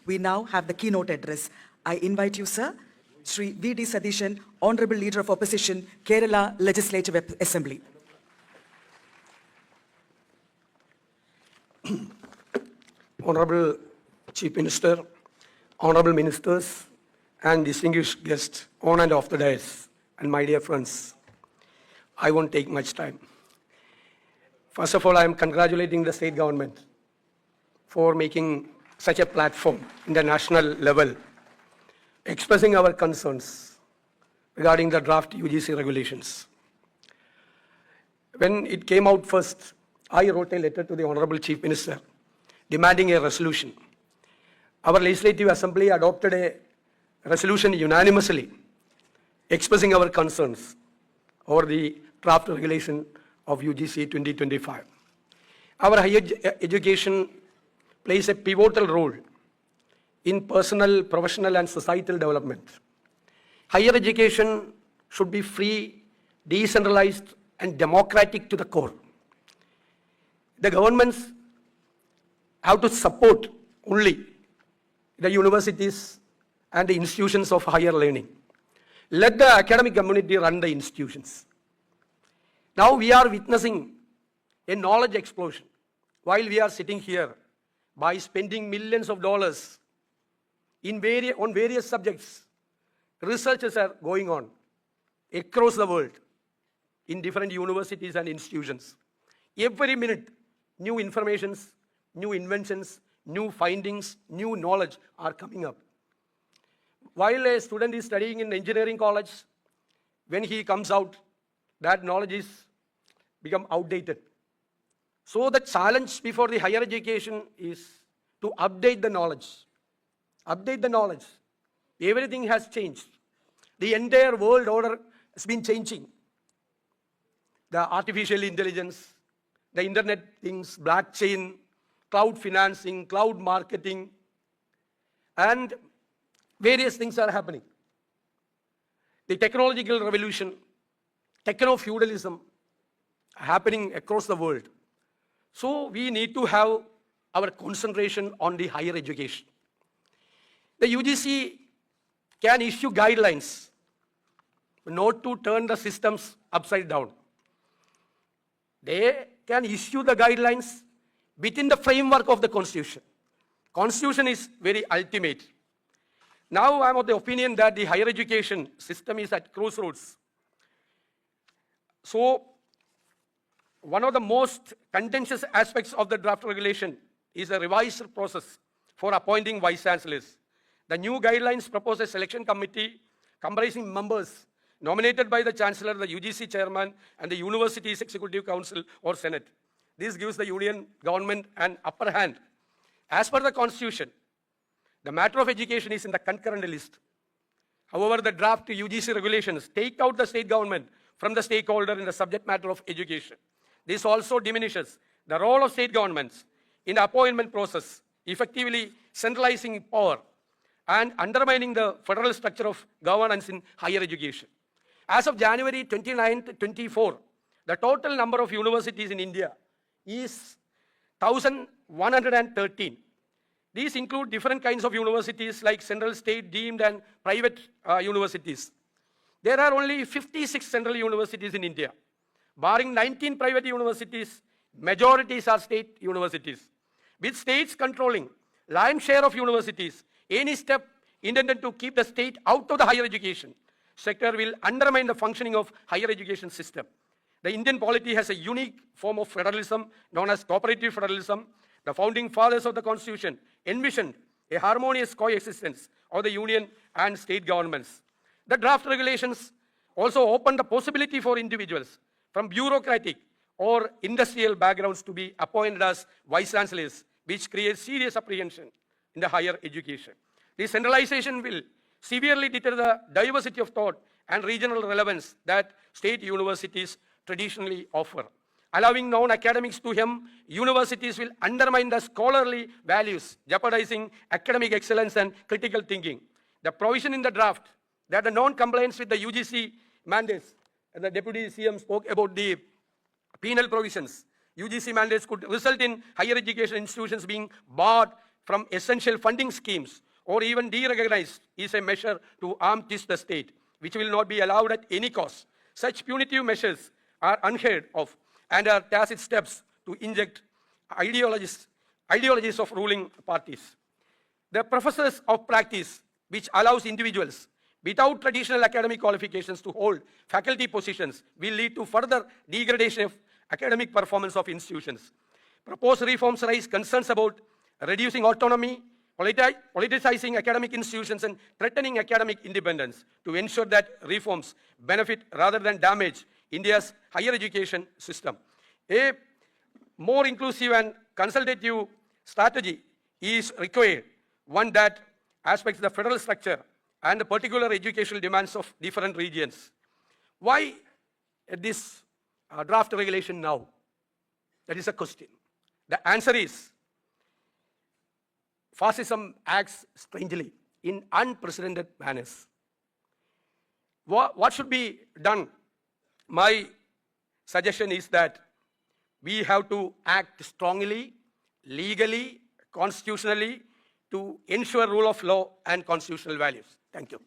We now have the keynote address. I invite you, sir, Sri V.D. Sadishan, Honorable Leader of Opposition, Kerala Legislative Assembly. Honorable Chief Minister, Honorable Ministers, and distinguished guests on and off the dais, and my dear friends, I won't take much time. First of all, I am congratulating the state government for making such a platform in the national level, expressing our concerns regarding the draft UGC regulations. When it came out first, I wrote a letter to the Honorable Chief Minister demanding a resolution. Our Legislative Assembly adopted a resolution unanimously expressing our concerns over the draft regulation of UGC 2025. Our higher education plays a pivotal role in personal, professional, and societal development. Higher education should be free, decentralized, and democratic to the core. The governments have to support only the universities and the institutions of higher learning. Let the academic community run the institutions. Now we are witnessing a knowledge explosion. While we are sitting here, by spending millions of dollars on various subjects, researches are going on across the world in different universities and institutions. Every minute, new informations, new inventions, new findings, new knowledge are coming up. While a student is studying in engineering college, when he comes out, that knowledge is become outdated. So the challenge before the higher education is to update the knowledge. Update the knowledge. Everything has changed. The entire world order has been changing. The artificial intelligence, the internet things, blockchain, cloud financing, cloud marketing, and various things are happening. The technological revolution, techno-feudalism happening across the world. So we need to have our concentration on the higher education. The UGC can issue guidelines not to turn the systems upside down. They can issue the guidelines within the framework of the Constitution. Constitution is very ultimate. Now I am of the opinion that the higher education system is at crossroads. So one of the most contentious aspects of the draft regulation is a revised process for appointing vice chancellors. The new guidelines propose a selection committee comprising members nominated by the chancellor, the UGC chairman, and the university's executive council or senate. This gives the union government an upper hand. As per the constitution, the matter of education is in the concurrent list. However, the draft UGC regulations take out the state government from the stakeholder in the subject matter of education. This also diminishes the role of state governments in the appointment process, effectively centralizing power and undermining the federal structure of governance in higher education. As of January 29, 24, the total number of universities in India is 1,113. These include different kinds of universities like central, state, deemed, and private universities. There are only 56 central universities in India. Barring 19 private universities, majorities are state universities. With states controlling lion's share of universities, any step intended to keep the state out of the higher education sector will undermine the functioning of higher education system. The Indian polity has a unique form of federalism known as cooperative federalism. The founding fathers of the Constitution envisioned a harmonious coexistence of the union and state governments. The draft regulations also open the possibility for individuals from bureaucratic or industrial backgrounds to be appointed as vice chancellors, which creates serious apprehension in the higher education. This centralization will severely deter the diversity of thought and regional relevance that state universities traditionally offer. Allowing non-academics to hem universities will undermine the scholarly values, jeopardizing academic excellence and critical thinking. The provision in the draft that the non-compliance with the UGC mandates, and the Deputy CM spoke about the penal provisions, UGC mandates could result in higher education institutions being barred from essential funding schemes or even derecognized is a measure to arm twist the state, which will not be allowed at any cost. Such punitive measures are unheard of and are tacit steps to inject ideologies of ruling parties. The professors of practice, which allows individuals without traditional academic qualifications to hold faculty positions, will lead to further degradation of academic performance of institutions. Proposed reforms raise concerns about reducing autonomy, politicizing academic institutions, and threatening academic independence. To ensure that reforms benefit rather than damage India's higher education system, a more inclusive and consultative strategy is required, one that aspects the federal structure and the particular educational demands of different regions. Why this draft regulation now? That is a question. The answer is, fascism acts strangely in unprecedented manners. What should be done? My suggestion is that we have to act strongly, legally, constitutionally, to ensure rule of law and constitutional values. Thank you.